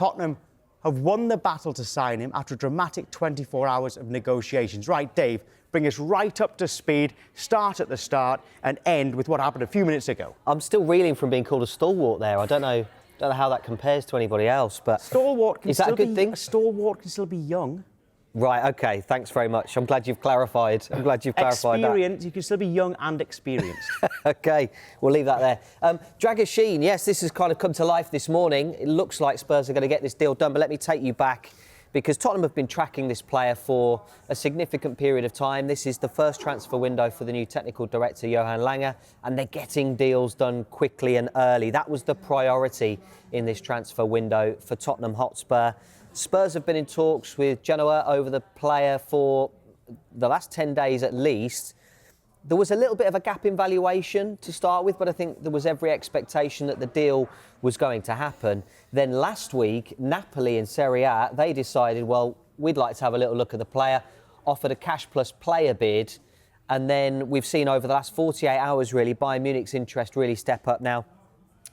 Tottenham have won the battle to sign him after a dramatic 24 hours of negotiations. Right, Dave, bring us right up to speed, start at the start and end with what happened a few minutes ago. I'm still reeling from being called a stalwart there. I don't know how that compares to anybody else, but Stalwart can is that a good thing? A stalwart can still be young. Right, OK, thanks very much. I'm glad you've clarified. Experience, you can still be young and experienced. OK, we'll leave that there. Dragusin, yes, this has kind of come to life this morning. It looks like Spurs are going to get this deal done, but let me take you back, because Tottenham have been tracking this player for a significant period of time. This is the first transfer window for the new technical director, Johan Lange, and they're getting deals done quickly and early. That was the priority in this transfer window for Tottenham Hotspur. Spurs have been in talks with Genoa over the player for the last 10 days at least. There was a little bit of a gap in valuation to start with, but I think there was every expectation that the deal was going to happen. Then last week, Napoli in Serie A, they decided, well, we'd like to have a little look at the player, offered a cash plus player bid, and then we've seen over the last 48 hours, really, Bayern Munich's interest really step up. Now,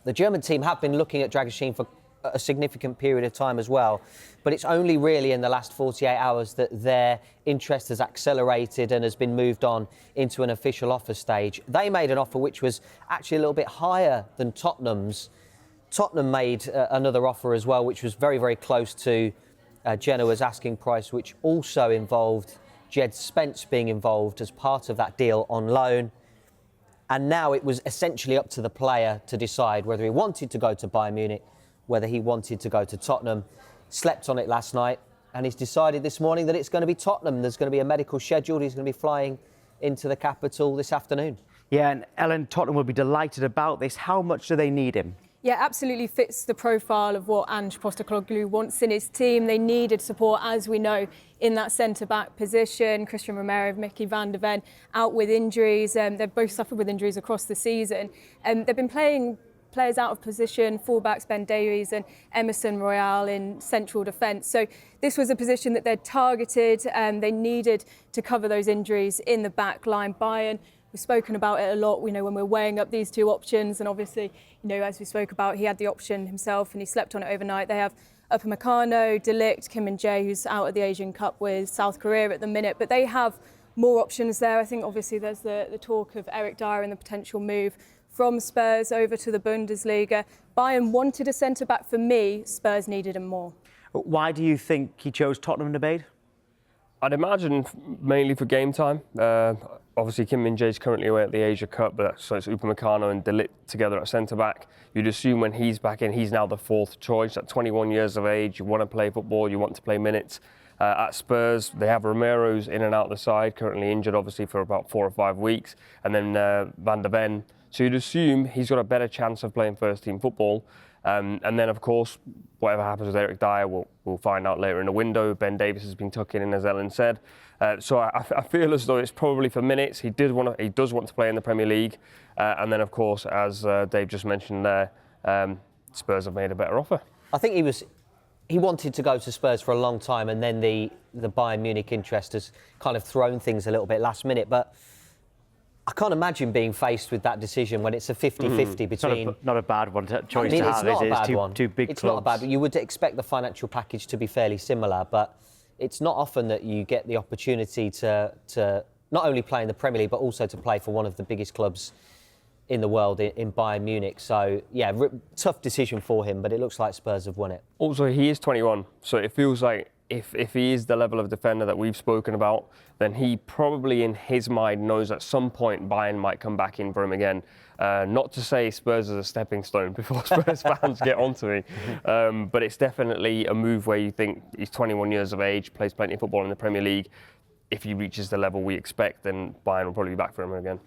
the German team have been looking at Dragusin for a significant period of time as well, but it's only really in the last 48 hours that their interest has accelerated and has been moved on into an official offer stage. They made an offer which was actually a little bit higher than Tottenham's. Tottenham made another offer as well, which was very, very close to Genoa's asking price, which also involved Jed Spence being involved as part of that deal on loan. And now it was essentially up to the player to decide whether he wanted to go to Bayern Munich, whether he wanted to go to Tottenham. Slept on it last night, and he's decided this morning that it's going to be Tottenham. There's going to be a medical scheduled. He's going to be flying into the capital this afternoon. Yeah, and Ellen, Tottenham will be delighted about this. How much do they need him? Yeah, absolutely fits the profile of what Ange Postecoglou wants in his team. They needed support, as we know, in that centre-back position. Christian Romero, Mickey van der Ven out with injuries. They've both suffered with injuries across the season. They've been playing players out of position, fullbacks Ben Davies and Emerson Royale in central defence. So this was a position that they'd targeted. They needed to cover those injuries in the back line. Bayern, we've spoken about it a lot, we know, when we're weighing up these two options, and obviously, you know, as we spoke about, he had the option himself and he slept on it overnight. They have Upamecano, De Ligt, Kim Min-jae, who's out at the Asian Cup with South Korea at the minute, but they have more options there. I think obviously there's the talk of Eric Dyer and the potential move from Spurs over to the Bundesliga. Bayern wanted a centre-back. For me, Spurs needed him more. Why do you think he chose Tottenham, Nabeed? I'd mainly for game time. Obviously, Kim Min-jae is currently away at the Asia Cup, but so it's Upamecano and De Ligt together at centre-back. You'd assume when he's back in, he's now the fourth choice. At 21 years of age, you want to play football, you want to play minutes. At Spurs, they have Romero's in and out the side, currently injured, obviously, for about 4 or 5 weeks. And then Van der Ven. So you'd assume he's got a better chance of playing first-team football. And then, of course, whatever happens with Eric Dyer, we'll find out later in the window. Ben Davies has been tucked in, as Ellen said. So I feel as though it's probably for minutes. He does want to play in the Premier League. And then, of course, as Dave just mentioned there, Spurs have made a better offer. I think he wanted to go to Spurs for a long time, and then the Bayern Munich interest has kind of thrown things a little bit last minute. But I can't imagine being faced with that decision when it's a 50-50 between... Not a bad one choice to have, it's not a bad one. Two big it's clubs. Not a bad. You would expect the financial package to be fairly similar, but it's not often that you get the opportunity to not only play in the Premier League, but also to play for one of the biggest clubs in the world, in Bayern Munich. So, yeah, tough decision for him, but it looks like Spurs have won it. Also, he is 21, so it feels like if he is the level of defender that we've spoken about, then he probably in his mind knows at some point Bayern might come back in for him again. Not to say Spurs is a stepping stone before Spurs fans get onto me, but it's definitely a move where you think he's 21 years of age, plays plenty of football in the Premier League. If he reaches the level we expect, then Bayern will probably be back for him again.